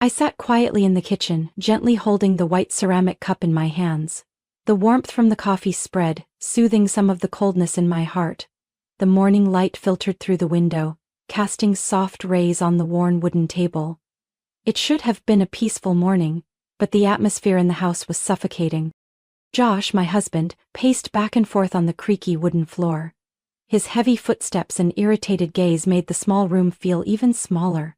I sat quietly in the kitchen, gently holding the white ceramic cup in my hands. The warmth from the coffee spread, soothing some of the coldness in my heart. The morning light filtered through the window, casting soft rays on the worn wooden table. It should have been a peaceful morning, but the atmosphere in the house was suffocating. Josh, my husband, paced back and forth on the creaky wooden floor. His heavy footsteps and irritated gaze made the small room feel even smaller.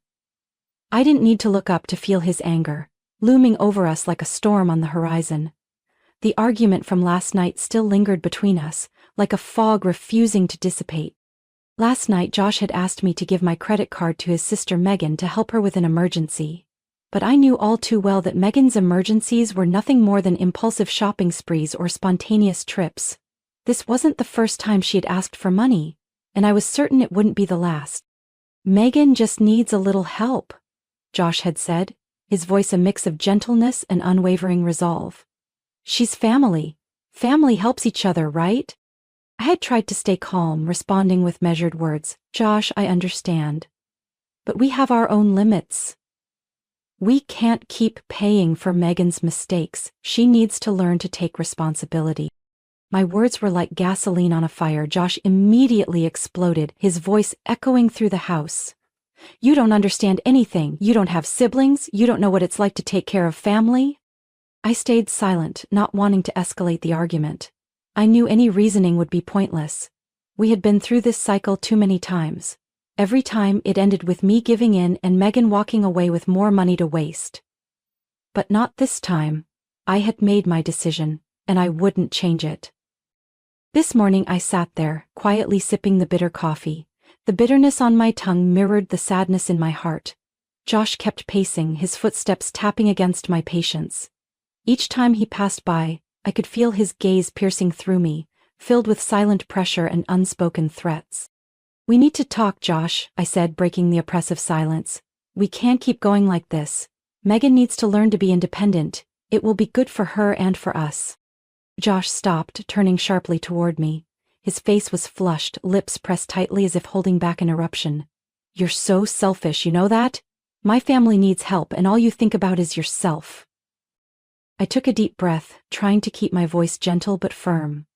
I didn't need to look up to feel his anger, looming over us like a storm on the horizon. The argument from last night still lingered between us, like a fog refusing to dissipate. Last night Josh had asked me to give my credit card to his sister Megan to help her with an emergency. But I knew all too well that Megan's emergencies were nothing more than impulsive shopping sprees or spontaneous trips. This wasn't the first time she had asked for money, and I was certain it wouldn't be the last. "Megan just needs a little help," Josh had said, his voice a mix of gentleness and unwavering resolve. "She's family. Family helps each other, right?" I had tried to stay calm, responding with measured words. "Josh, I understand. But we have our own limits. We can't keep paying for Megan's mistakes. She needs to learn to take responsibility." My words were like gasoline on a fire. Josh immediately exploded, his voice echoing through the house. "You don't understand anything. You don't have siblings. You don't know what it's like to take care of family." I stayed silent, not wanting to escalate the argument. I knew any reasoning would be pointless. We had been through this cycle too many times. Every time it ended with me giving in and Megan walking away with more money to waste. But not this time. I had made my decision, and I wouldn't change it. This morning I sat there, quietly sipping the bitter coffee. The bitterness on my tongue mirrored the sadness in my heart. Josh kept pacing, his footsteps tapping against my patience. Each time he passed by, I could feel his gaze piercing through me, filled with silent pressure and unspoken threats. "We need to talk, Josh," I said, breaking the oppressive silence. "We can't keep going like this. Megan needs to learn to be independent. It will be good for her and for us." Josh stopped, turning sharply toward me. His face was flushed, lips pressed tightly as if holding back an eruption. "You're so selfish, you know that? My family needs help and all you think about is yourself." I took a deep breath, trying to keep my voice gentle but firm.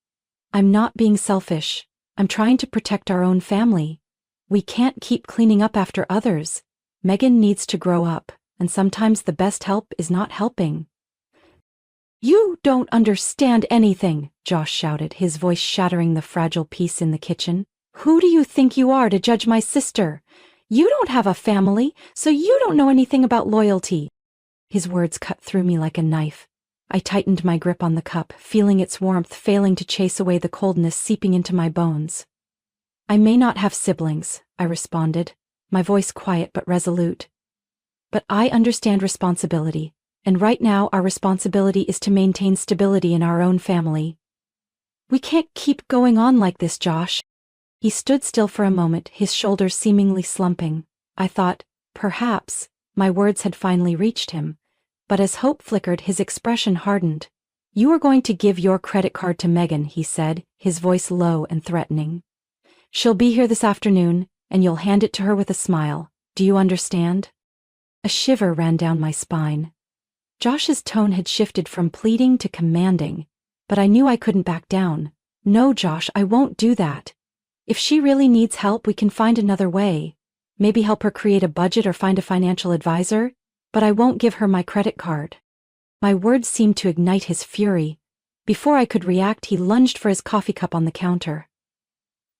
"I'm not being selfish. I'm trying to protect our own family. We can't keep cleaning up after others. Megan needs to grow up, and sometimes the best help is not helping." "You don't understand anything," Josh shouted, his voice shattering the fragile peace in the kitchen. "Who do you think you are to judge my sister? You don't have a family, so you don't know anything about loyalty." His words cut through me like a knife. I tightened my grip on the cup, feeling its warmth failing to chase away the coldness seeping into my bones. "I may not have siblings," I responded, my voice quiet but resolute. "But I understand responsibility. And right now our responsibility is to maintain stability in our own family. We can't keep going on like this, Josh." He stood still for a moment, his shoulders seemingly slumping. I thought, perhaps, my words had finally reached him. But as hope flickered, his expression hardened. "You are going to give your credit card to Megan," he said, his voice low and threatening. "She'll be here this afternoon, and you'll hand it to her with a smile. Do you understand?" A shiver ran down my spine. Josh's tone had shifted from pleading to commanding, but I knew I couldn't back down. "No, Josh, I won't do that. If she really needs help, we can find another way. Maybe help her create a budget or find a financial advisor, but I won't give her my credit card." My words seemed to ignite his fury. Before I could react, he lunged for his coffee cup on the counter.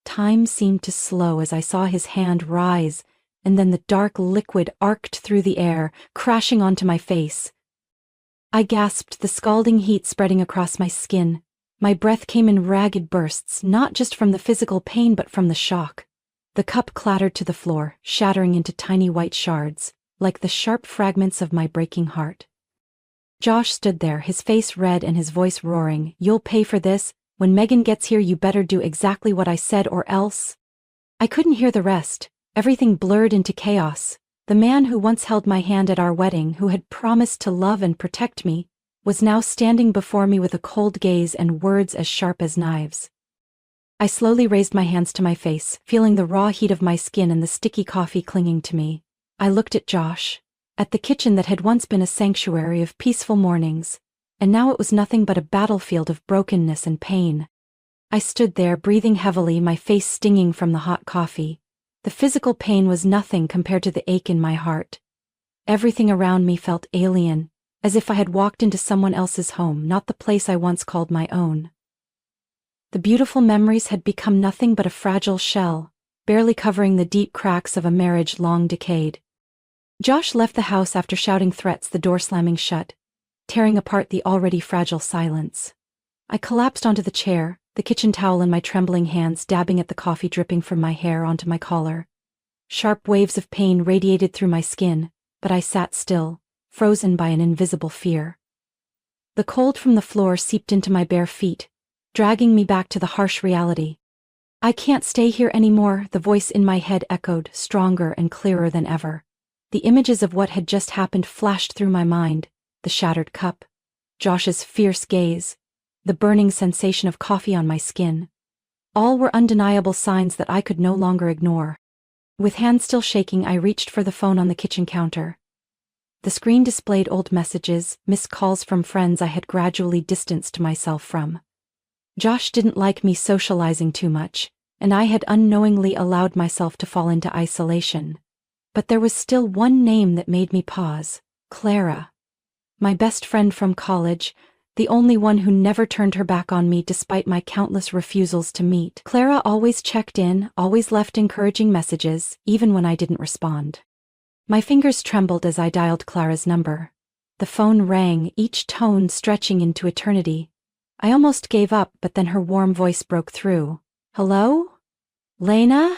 Time seemed to slow as I saw his hand rise, and then the dark liquid arced through the air, crashing onto my face. I gasped, the scalding heat spreading across my skin. My breath came in ragged bursts, not just from the physical pain but from the shock. The cup clattered to the floor, shattering into tiny white shards, like the sharp fragments of my breaking heart. Josh stood there, his face red and his voice roaring. "You'll pay for this. When Megan gets here, you better do exactly what I said or else." I couldn't hear the rest. Everything blurred into chaos. The man who once held my hand at our wedding, who had promised to love and protect me, was now standing before me with a cold gaze and words as sharp as knives. I slowly raised my hands to my face, feeling the raw heat of my skin and the sticky coffee clinging to me. I looked at Josh. at the kitchen that had once been a sanctuary of peaceful mornings, and now it was nothing but a battlefield of brokenness and pain. I stood there, breathing heavily, my face stinging from the hot coffee. The physical pain was nothing compared to the ache in my heart. Everything around me felt alien, as if I had walked into someone else's home, not the place I once called my own. The beautiful memories had become nothing but a fragile shell, barely covering the deep cracks of a marriage long decayed. Josh left the house after shouting threats, the door slamming shut, tearing apart the already fragile silence. I collapsed onto the chair, the kitchen towel in my trembling hands, dabbing at the coffee dripping from my hair onto my collar. Sharp waves of pain radiated through my skin, but I sat still, frozen by an invisible fear. The cold from the floor seeped into my bare feet, dragging me back to the harsh reality. I can't stay here anymore, the voice in my head echoed, stronger and clearer than ever. The images of what had just happened flashed through my mind: the shattered cup, Josh's fierce gaze, the burning sensation of coffee on my skin. All were undeniable signs that I could no longer ignore. With hands still shaking, I reached for the phone on the kitchen counter. The screen displayed old messages, missed calls from friends I had gradually distanced myself from. Josh didn't like me socializing too much, and I had unknowingly allowed myself to fall into isolation. But there was still one name that made me pause: Clara. My best friend from college, the only one who never turned her back on me despite my countless refusals to meet. Clara always checked in, always left encouraging messages, even when I didn't respond. My fingers trembled as I dialed Clara's number. The phone rang, each tone stretching into eternity. I almost gave up, but then her warm voice broke through. "Hello? Lena?"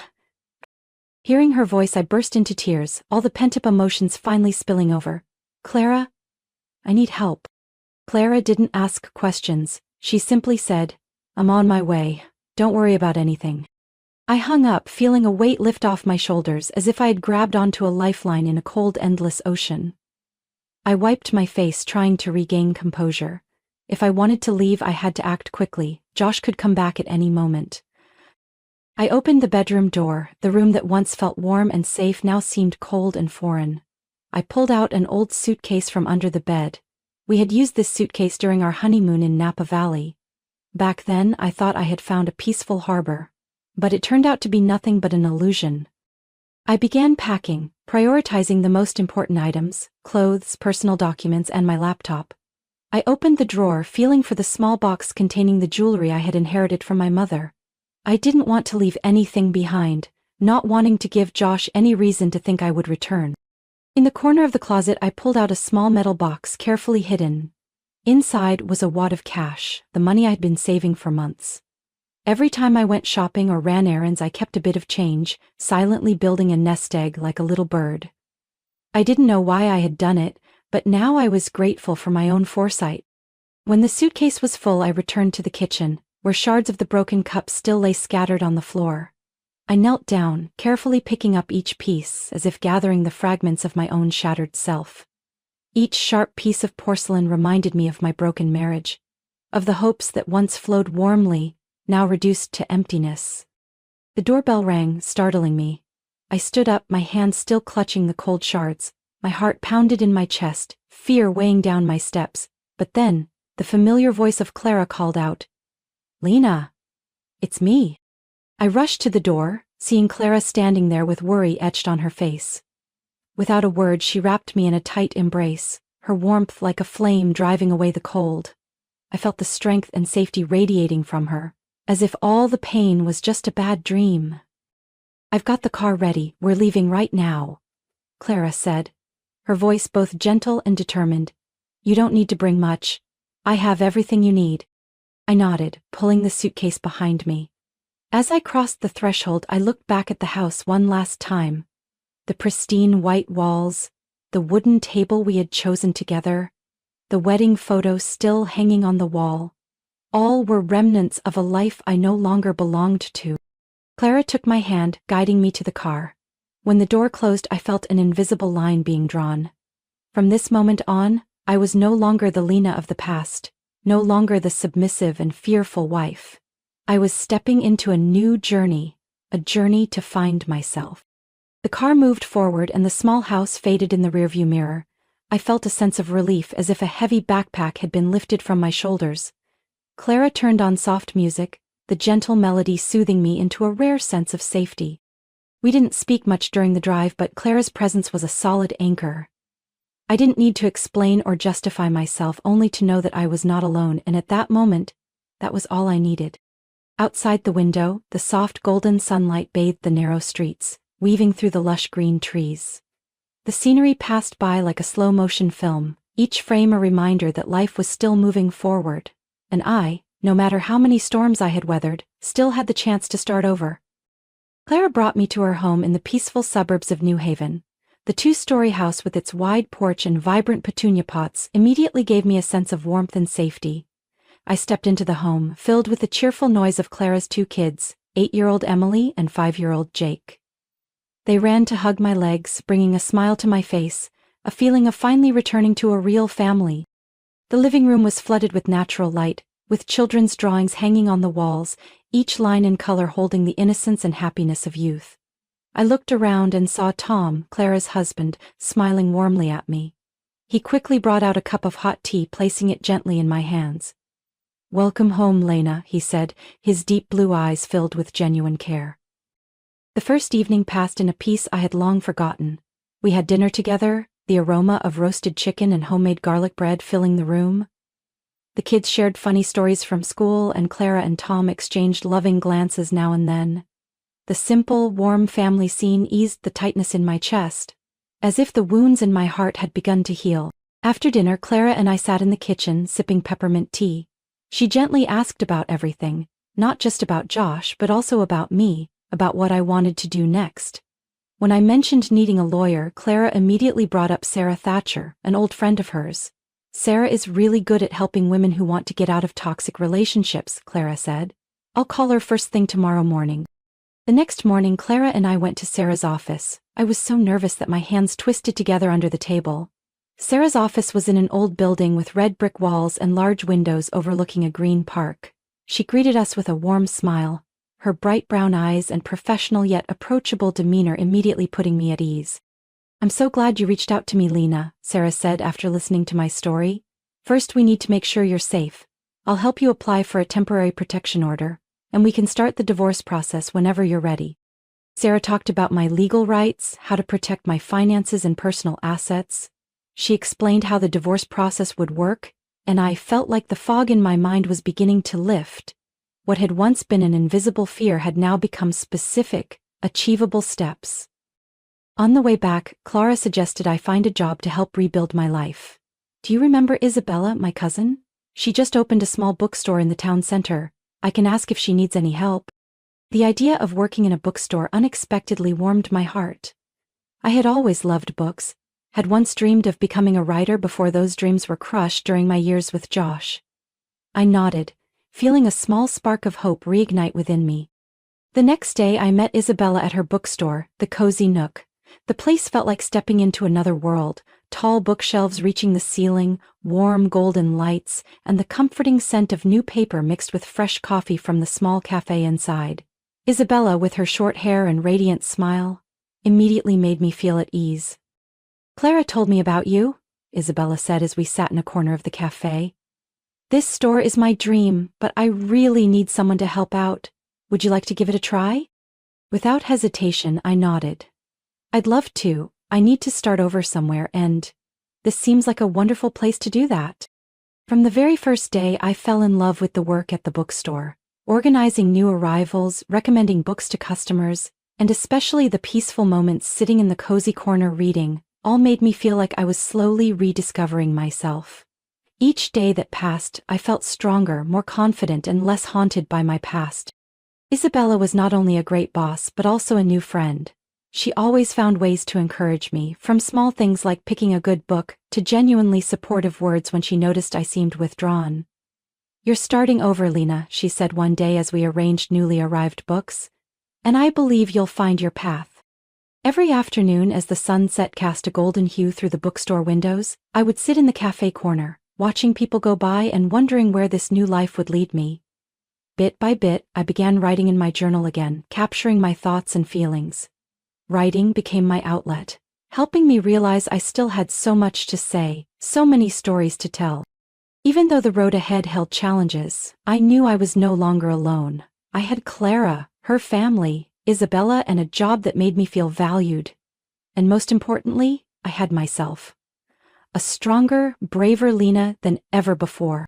Hearing her voice, I burst into tears, all the pent-up emotions finally spilling over. "Clara, I need help." Clara didn't ask questions. She simply said, "I'm on my way. Don't worry about anything." I hung up, feeling a weight lift off my shoulders, as if I had grabbed onto a lifeline in a cold, endless ocean. I wiped my face, trying to regain composure. If I wanted to leave, I had to act quickly. Josh could come back at any moment. I opened the bedroom door. The room that once felt warm and safe now seemed cold and foreign. I pulled out an old suitcase from under the bed. We had used this suitcase during our honeymoon in Napa Valley. Back then, I thought I had found a peaceful harbor. But it turned out to be nothing but an illusion. I began packing, prioritizing the most important items: clothes, personal documents, and my laptop. I opened the drawer, feeling for the small box containing the jewelry I had inherited from my mother. I didn't want to leave anything behind, not wanting to give Josh any reason to think I would return. In the corner of the closet, I pulled out a small metal box carefully hidden. Inside was a wad of cash, the money I'd been saving for months. Every time I went shopping or ran errands, I kept a bit of change, silently building a nest egg like a little bird. I didn't know why I had done it, but now I was grateful for my own foresight. When the suitcase was full, I returned to the kitchen, where shards of the broken cup still lay scattered on the floor. I knelt down, carefully picking up each piece, as if gathering the fragments of my own shattered self. Each sharp piece of porcelain reminded me of my broken marriage, of the hopes that once flowed warmly, now reduced to emptiness. The doorbell rang, startling me. I stood up, my hands still clutching the cold shards. My heart pounded in my chest, fear weighing down my steps. But then, the familiar voice of Clara called out, "Lena, it's me." I rushed to the door, seeing Clara standing there with worry etched on her face. Without a word, she wrapped me in a tight embrace, her warmth like a flame driving away the cold. I felt the strength and safety radiating from her, as if all the pain was just a bad dream. "I've got the car ready, we're leaving right now," Clara said, her voice both gentle and determined. "You don't need to bring much. I have everything you need." I nodded, pulling the suitcase behind me. As I crossed the threshold, I looked back at the house one last time. The pristine white walls, the wooden table we had chosen together, the wedding photo still hanging on the wall. All were remnants of a life I no longer belonged to. Clara took my hand, guiding me to the car. When the door closed, I felt an invisible line being drawn. From this moment on, I was no longer the Lena of the past, no longer the submissive and fearful wife. I was stepping into a new journey, a journey to find myself. The car moved forward and the small house faded in the rearview mirror. I felt a sense of relief as if a heavy backpack had been lifted from my shoulders. Clara turned on soft music, the gentle melody soothing me into a rare sense of safety. We didn't speak much during the drive, but Clara's presence was a solid anchor. I didn't need to explain or justify myself, only to know that I was not alone, and at that moment, that was all I needed. Outside the window, the soft golden sunlight bathed the narrow streets, weaving through the lush green trees. The scenery passed by like a slow-motion film, each frame a reminder that life was still moving forward. And I, no matter how many storms I had weathered, still had the chance to start over. Clara brought me to her home in the peaceful suburbs of New Haven. The two-story house with its wide porch and vibrant petunia pots immediately gave me a sense of warmth and safety. I stepped into the home, filled with the cheerful noise of Clara's two kids, 8-year-old Emily and 5-year-old Jake. They ran to hug my legs, bringing a smile to my face, a feeling of finally returning to a real family. The living room was flooded with natural light, with children's drawings hanging on the walls, each line and color holding the innocence and happiness of youth. I looked around and saw Tom, Clara's husband, smiling warmly at me. He quickly brought out a cup of hot tea, placing it gently in my hands. "Welcome home, Lena," he said, his deep blue eyes filled with genuine care. The first evening passed in a peace I had long forgotten. We had dinner together, the aroma of roasted chicken and homemade garlic bread filling the room. The kids shared funny stories from school, and Clara and Tom exchanged loving glances now and then. The simple, warm family scene eased the tightness in my chest, as if the wounds in my heart had begun to heal. After dinner, Clara and I sat in the kitchen, sipping peppermint tea. She gently asked about everything, not just about Josh, but also about me, about what I wanted to do next. When I mentioned needing a lawyer, Clara immediately brought up Sarah Thatcher, an old friend of hers. "Sarah is really good at helping women who want to get out of toxic relationships," Clara said. "I'll call her first thing tomorrow morning." The next morning, Clara and I went to Sarah's office. I was so nervous that my hands twisted together under the table. Sarah's office was in an old building with red brick walls and large windows overlooking a green park. She greeted us with a warm smile, her bright brown eyes and professional yet approachable demeanor immediately putting me at ease. "I'm so glad you reached out to me, Lena," Sarah said after listening to my story. "First, we need to make sure you're safe. I'll help you apply for a temporary protection order, and we can start the divorce process whenever you're ready." Sarah talked about my legal rights, how to protect my finances and personal assets. She explained how the divorce process would work, and I felt like the fog in my mind was beginning to lift. What had once been an invisible fear had now become specific, achievable steps. On the way back, Clara suggested I find a job to help rebuild my life. "Do you remember Isabella, my cousin? She just opened a small bookstore in the town center. I can ask if she needs any help." The idea of working in a bookstore unexpectedly warmed my heart. I had always loved books, had once dreamed of becoming a writer before those dreams were crushed during my years with Josh. I nodded, feeling a small spark of hope reignite within me. The next day I met Isabella at her bookstore, the Cozy Nook. The place felt like stepping into another world, tall bookshelves reaching the ceiling, warm golden lights, and the comforting scent of new paper mixed with fresh coffee from the small cafe inside. Isabella, with her short hair and radiant smile, immediately made me feel at ease. "Clara told me about you," Isabella said as we sat in a corner of the cafe. "This store is my dream, but I really need someone to help out. Would you like to give it a try?" Without hesitation, I nodded. "I'd love to. I need to start over somewhere, and this seems like a wonderful place to do that." From the very first day, I fell in love with the work at the bookstore, organizing new arrivals, recommending books to customers, and especially the peaceful moments sitting in the cozy corner reading, all made me feel like I was slowly rediscovering myself. Each day that passed, I felt stronger, more confident, and less haunted by my past. Isabella was not only a great boss but also a new friend. She always found ways to encourage me, from small things like picking a good book to genuinely supportive words when she noticed I seemed withdrawn. "You're starting over, Lena," she said one day as we arranged newly arrived books, "and I believe you'll find your path." Every afternoon, as the sunset cast a golden hue through the bookstore windows, I would sit in the cafe corner, watching people go by and wondering where this new life would lead me. Bit by bit, I began writing in my journal again, capturing my thoughts and feelings. Writing became my outlet, helping me realize I still had so much to say, so many stories to tell. Even though the road ahead held challenges, I knew I was no longer alone. I had Clara, her family, Isabella, and a job that made me feel valued. And most importantly, I had myself. A stronger, braver Lena than ever before.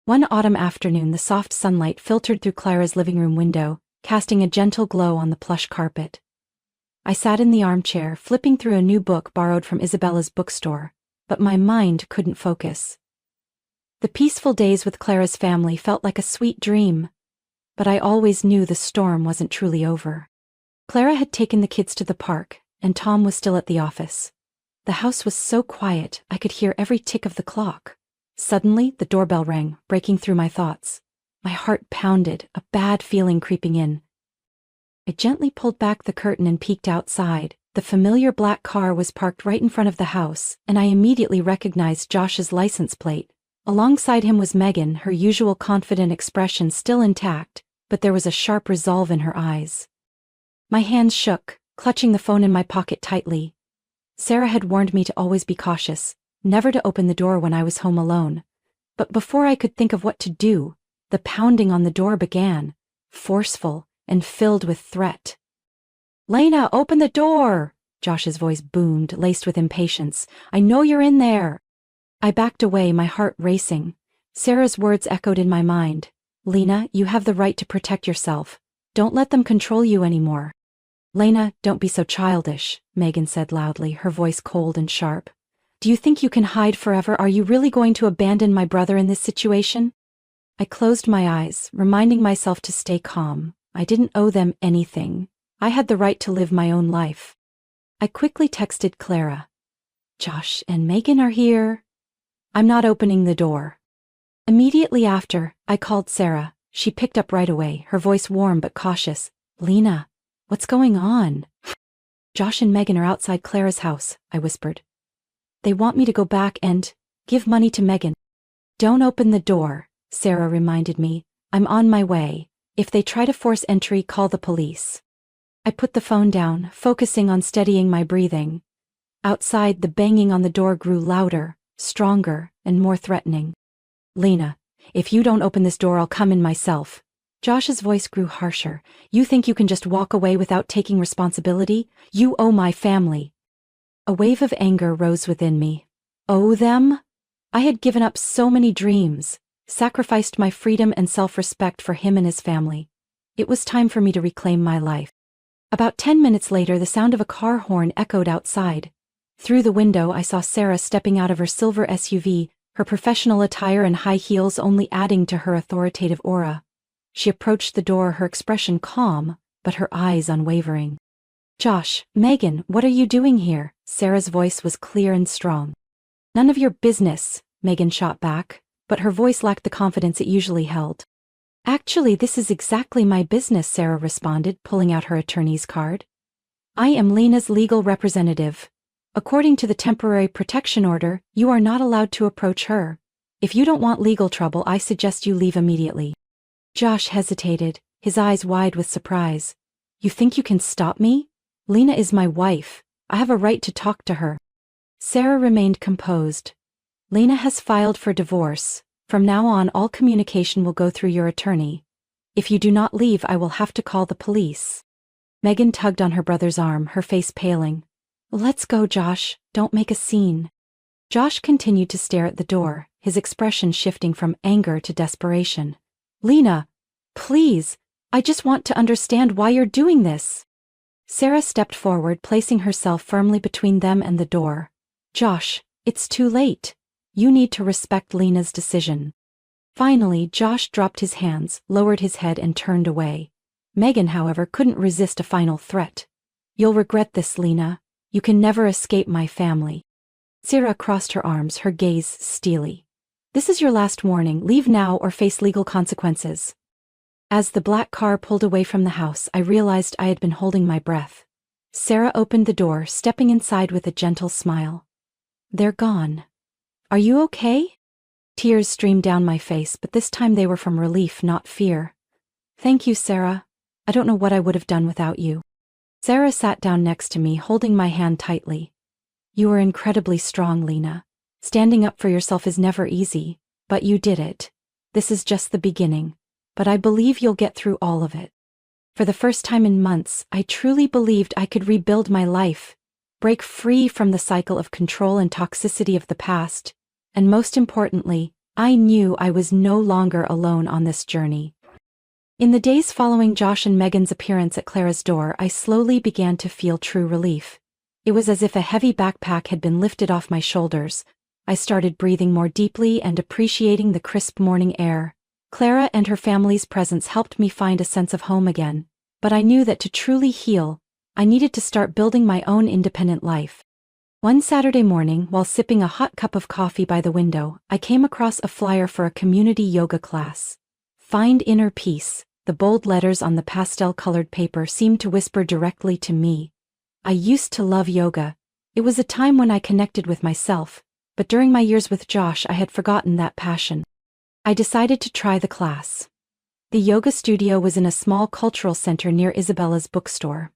One autumn afternoon, the soft sunlight filtered through Clara's living room window, casting a gentle glow on the plush carpet. I sat in the armchair, flipping through a new book borrowed from Isabella's bookstore, but my mind couldn't focus. The peaceful days with Clara's family felt like a sweet dream, but I always knew the storm wasn't truly over. Clara had taken the kids to the park, and Tom was still at the office. The house was so quiet, I could hear every tick of the clock. Suddenly, the doorbell rang, breaking through my thoughts. My heart pounded, a bad feeling creeping in. I gently pulled back the curtain and peeked outside. The familiar black car was parked right in front of the house, and I immediately recognized Josh's license plate. Alongside him was Megan, her usual confident expression still intact, but there was a sharp resolve in her eyes. My hands shook, clutching the phone in my pocket tightly. Sarah had warned me to always be cautious, never to open the door when I was home alone. But before I could think of what to do, the pounding on the door began, forceful and filled with threat. "Lena, open the door!" Josh's voice boomed, laced with impatience. "I know you're in there!" I backed away, my heart racing. Sarah's words echoed in my mind. "Lena, you have the right to protect yourself. Don't let them control you anymore." "Lena, don't be so childish," Megan said loudly, her voice cold and sharp. "Do you think you can hide forever? Are you really going to abandon my brother in this situation?" I closed my eyes, reminding myself to stay calm. I didn't owe them anything. I had the right to live my own life. I quickly texted Clara. "Josh and Megan are here." "I'm not opening the door." Immediately after, I called Sarah. She picked up right away, her voice warm but cautious. "Lena, what's going on?" "Josh and Megan are outside Clara's house," I whispered. "They want me to go back and give money to Megan." "Don't open the door," Sarah reminded me. "I'm on my way. If they try to force entry, call the police." I put the phone down, focusing on steadying my breathing. Outside, the banging on the door grew louder, stronger, and more threatening. "Lena, if you don't open this door, I'll come in myself." Josh's voice grew harsher. "You think you can just walk away without taking responsibility? You owe my family." A wave of anger rose within me. Owe them? I had given up so many dreams, sacrificed my freedom and self-respect for him and his family. It was time for me to reclaim my life. About 10 minutes later, the sound of a car horn echoed outside. Through the window, I saw Sarah stepping out of her silver SUV, her professional attire and high heels only adding to her authoritative aura. She approached the door, her expression calm, but her eyes unwavering. "Josh, Megan, what are you doing here?" Sarah's voice was clear and strong. "None of your business," Megan shot back, but her voice lacked the confidence it usually held. "Actually, this is exactly my business," Sarah responded, pulling out her attorney's card. "I am Lena's legal representative. According to the temporary protection order, you are not allowed to approach her. If you don't want legal trouble, I suggest you leave immediately." Josh hesitated, his eyes wide with surprise. "You think you can stop me? Lena is my wife. I have a right to talk to her." Sarah remained composed. "Lena has filed for divorce. From now on, all communication will go through your attorney. If you do not leave, I will have to call the police." Megan tugged on her brother's arm, her face paling. "Let's go, Josh. Don't make a scene." Josh continued to stare at the door, his expression shifting from anger to desperation. "Lena, please, I just want to understand why you're doing this." Sarah stepped forward, placing herself firmly between them and the door. "Josh, it's too late. You need to respect Lena's decision." Finally, Josh dropped his hands, lowered his head and turned away. Megan, however, couldn't resist a final threat. "You'll regret this, Lena. You can never escape my family." Sarah crossed her arms, her gaze steely. "This is your last warning. Leave now or face legal consequences." As the black car pulled away from the house, I realized I had been holding my breath. Sarah opened the door, stepping inside with a gentle smile. "They're gone. Are you okay?" Tears streamed down my face, but this time they were from relief, not fear. "Thank you, Sarah. I don't know what I would have done without you." Sarah sat down next to me, holding my hand tightly. You are incredibly strong, Lena. Standing up for yourself is never easy, but you did it. This is just the beginning, but I believe you'll get through all of it. For the first time in months, I truly believed I could rebuild my life, break free from the cycle of control and toxicity of the past, and most importantly, I knew I was no longer alone on this journey. In the days following Josh and Megan's appearance at Clara's door, I slowly began to feel true relief. It was as if a heavy backpack had been lifted off my shoulders. I started breathing more deeply and appreciating the crisp morning air. Clara and her family's presence helped me find a sense of home again, but I knew that to truly heal, I needed to start building my own independent life. One Saturday morning, while sipping a hot cup of coffee by the window, I came across a flyer for a community yoga class. Find inner peace. The bold letters on the pastel-colored paper seemed to whisper directly to me. I used to love yoga. It was a time when I connected with myself, but during my years with Josh I had forgotten that passion. I decided to try the class. The yoga studio was in a small cultural center near Isabella's bookstore.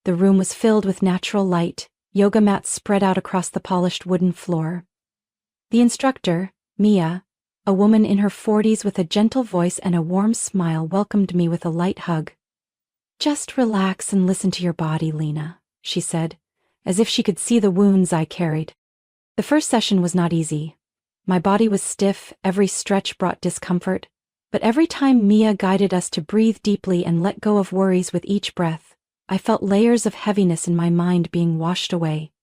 The room was filled with natural light, yoga mats spread out across the polished wooden floor. The instructor, Mia, a woman in her 40s with a gentle voice and a warm smile, welcomed me with a light hug. Just relax and listen to your body, Lena, she said, as if she could see the wounds I carried. The first session was not easy. My body was stiff, every stretch brought discomfort, but every time Mia guided us to breathe deeply and let go of worries with each breath, I felt layers of heaviness in my mind being washed away.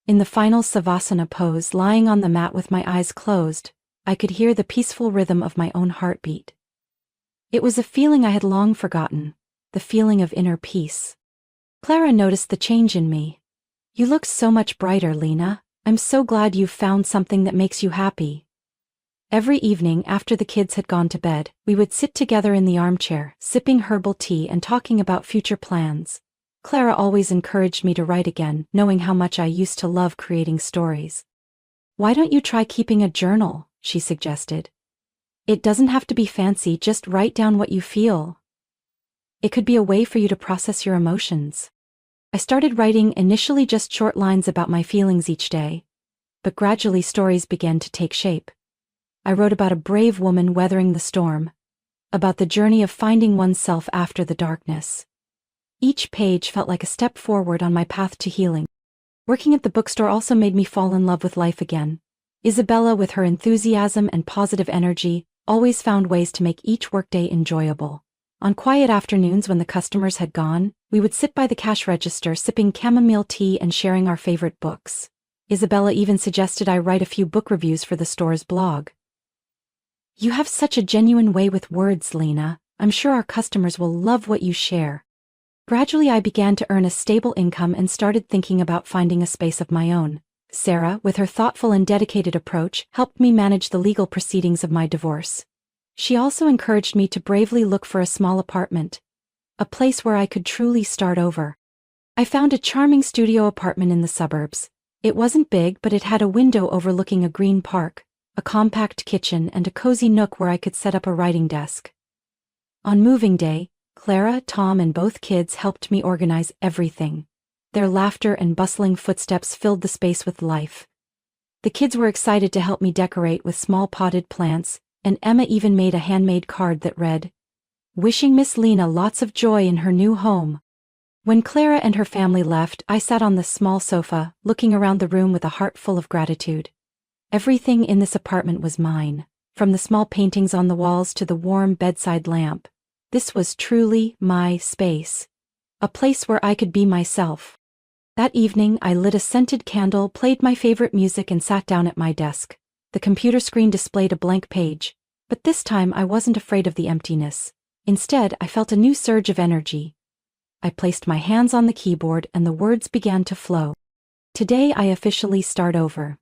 In the final Savasana pose, lying on the mat with my eyes closed, I could hear the peaceful rhythm of my own heartbeat. It was a feeling I had long forgotten, the feeling of inner peace. Clara noticed the change in me. You look so much brighter, Lena. I'm so glad you've found something that makes you happy. Every evening after the kids had gone to bed, we would sit together in the armchair, sipping herbal tea and talking about future plans. Clara always encouraged me to write again, knowing how much I used to love creating stories. Why don't you try keeping a journal? She suggested. It doesn't have to be fancy, just write down what you feel. It could be a way for you to process your emotions. I started writing initially just short lines about my feelings each day, but gradually stories began to take shape. I wrote about a brave woman weathering the storm, about the journey of finding oneself after the darkness. Each page felt like a step forward on my path to healing. Working at the bookstore also made me fall in love with life again. Isabella, with her enthusiasm and positive energy, always found ways to make each workday enjoyable. On quiet afternoons when the customers had gone, we would sit by the cash register sipping chamomile tea and sharing our favorite books. Isabella even suggested I write a few book reviews for the store's blog. You have such a genuine way with words, Lena. I'm sure our customers will love what you share. Gradually I began to earn a stable income and started thinking about finding a space of my own. Sarah, with her thoughtful and dedicated approach, helped me manage the legal proceedings of my divorce. She also encouraged me to bravely look for a small apartment, a place where I could truly start over. I found a charming studio apartment in the suburbs. It wasn't big, but it had a window overlooking a green park, a compact kitchen, and a cozy nook where I could set up a writing desk. On moving day, Clara, Tom, and both kids helped me organize everything. Their laughter and bustling footsteps filled the space with life. The kids were excited to help me decorate with small potted plants, and Emma even made a handmade card that read, "Wishing Miss Lena lots of joy in her new home." When Clara and her family left, I sat on the small sofa, looking around the room with a heart full of gratitude. Everything in this apartment was mine, from the small paintings on the walls to the warm bedside lamp. This was truly my space, a place where I could be myself. That evening, I lit a scented candle, played my favorite music, and sat down at my desk. The computer screen displayed a blank page, but this time I wasn't afraid of the emptiness. Instead, I felt a new surge of energy. I placed my hands on the keyboard and the words began to flow. Today I officially start over.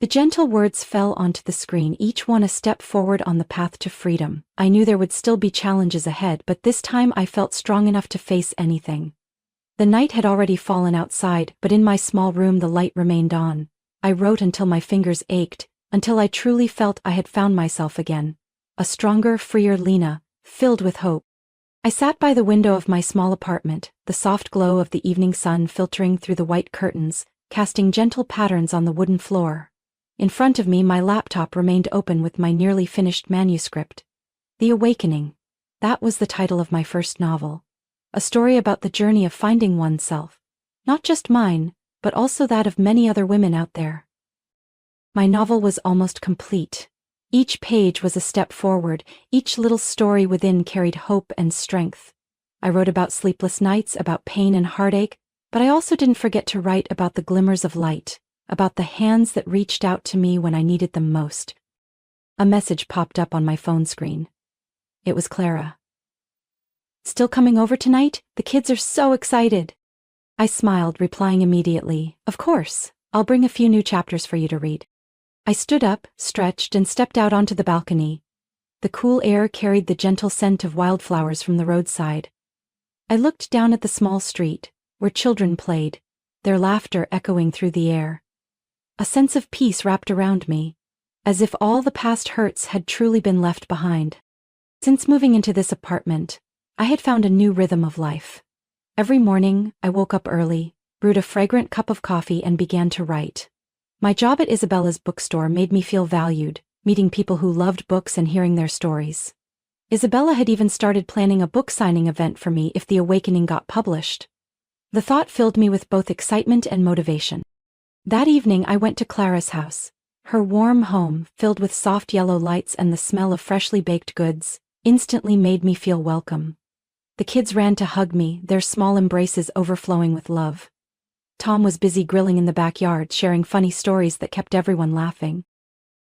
The gentle words fell onto the screen, each one a step forward on the path to freedom. I knew there would still be challenges ahead, but this time I felt strong enough to face anything. The night had already fallen outside, but in my small room the light remained on. I wrote until my fingers ached, until I truly felt I had found myself again. A stronger, freer Lena, filled with hope. I sat by the window of my small apartment, the soft glow of the evening sun filtering through the white curtains, casting gentle patterns on the wooden floor. In front of me, my laptop remained open with my nearly finished manuscript. The Awakening. That was the title of my first novel. A story about the journey of finding oneself. Not just mine, but also that of many other women out there. My novel was almost complete. Each page was a step forward, each little story within carried hope and strength. I wrote about sleepless nights, about pain and heartache, but I also didn't forget to write about the glimmers of light, about the hands that reached out to me when I needed them most. A message popped up on my phone screen. It was Clara. "Still coming over tonight? The kids are so excited." I smiled, replying immediately, "Of course, I'll bring a few new chapters for you to read." I stood up, stretched, and stepped out onto the balcony. The cool air carried the gentle scent of wildflowers from the roadside. I looked down at the small street, where children played, their laughter echoing through the air. A sense of peace wrapped around me, as if all the past hurts had truly been left behind. Since moving into this apartment, I had found a new rhythm of life. Every morning, I woke up early, brewed a fragrant cup of coffee, and began to write. My job at Isabella's bookstore made me feel valued, meeting people who loved books and hearing their stories. Isabella had even started planning a book signing event for me if The Awakening got published. The thought filled me with both excitement and motivation. That evening I went to Clara's house. Her warm home, filled with soft yellow lights and the smell of freshly baked goods, instantly made me feel welcome. The kids ran to hug me, their small embraces overflowing with love. Tom was busy grilling in the backyard, sharing funny stories that kept everyone laughing.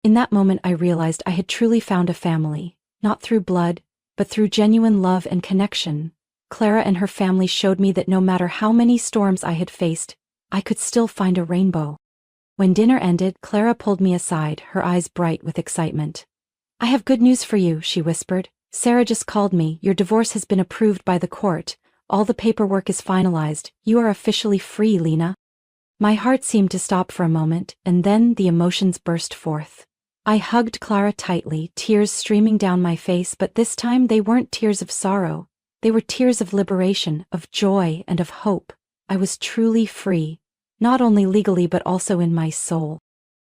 In that moment I realized I had truly found a family, not through blood, but through genuine love and connection. Clara and her family showed me that no matter how many storms I had faced, I could still find a rainbow. When dinner ended, Clara pulled me aside, her eyes bright with excitement. "I have good news for you," she whispered. "Sarah just called me. Your divorce has been approved by the court. All the paperwork is finalized. You are officially free, Lena." My heart seemed to stop for a moment, and then the emotions burst forth. I hugged Clara tightly, tears streaming down my face, but this time they weren't tears of sorrow. They were tears of liberation, of joy, and of hope. I was truly free, not only legally but also in my soul.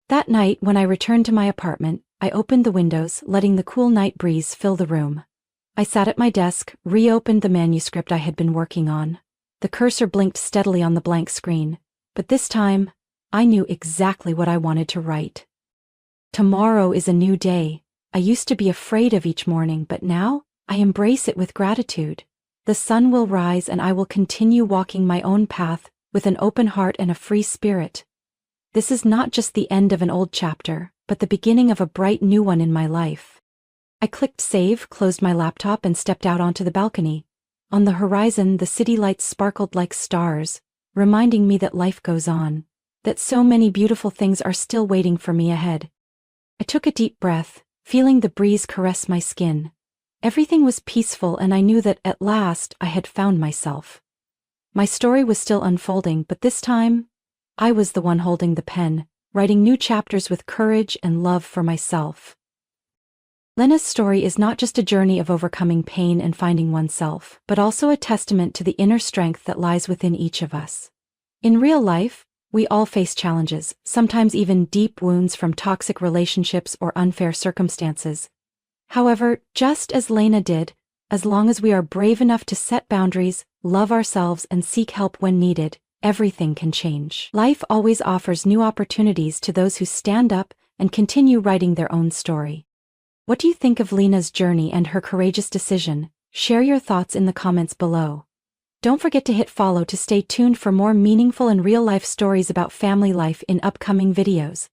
That night, when I returned to my apartment, I opened the windows, letting the cool night breeze fill the room. I sat at my desk, reopened the manuscript I had been working on. The cursor blinked steadily on the blank screen, but this time, I knew exactly what I wanted to write. Tomorrow is a new day. I used to be afraid of each morning, but now, I embrace it with gratitude. The sun will rise and I will continue walking my own path, with an open heart and a free spirit. This is not just the end of an old chapter, but the beginning of a bright new one in my life. I clicked save, closed my laptop, and stepped out onto the balcony. On the horizon, the city lights sparkled like stars, reminding me that life goes on, that so many beautiful things are still waiting for me ahead. I took a deep breath, feeling the breeze caress my skin. Everything was peaceful, and I knew that at last I had found myself. My story was still unfolding, but this time, I was the one holding the pen, writing new chapters with courage and love for myself. Lena's story is not just a journey of overcoming pain and finding oneself, but also a testament to the inner strength that lies within each of us. In real life, we all face challenges, sometimes even deep wounds from toxic relationships or unfair circumstances. However, just as Lena did, as long as we are brave enough to set boundaries, love ourselves, and seek help when needed, everything can change. Life always offers new opportunities to those who stand up and continue writing their own story. What do you think of Lena's journey and her courageous decision? Share your thoughts in the comments below. Don't forget to hit follow to stay tuned for more meaningful and real-life stories about family life in upcoming videos.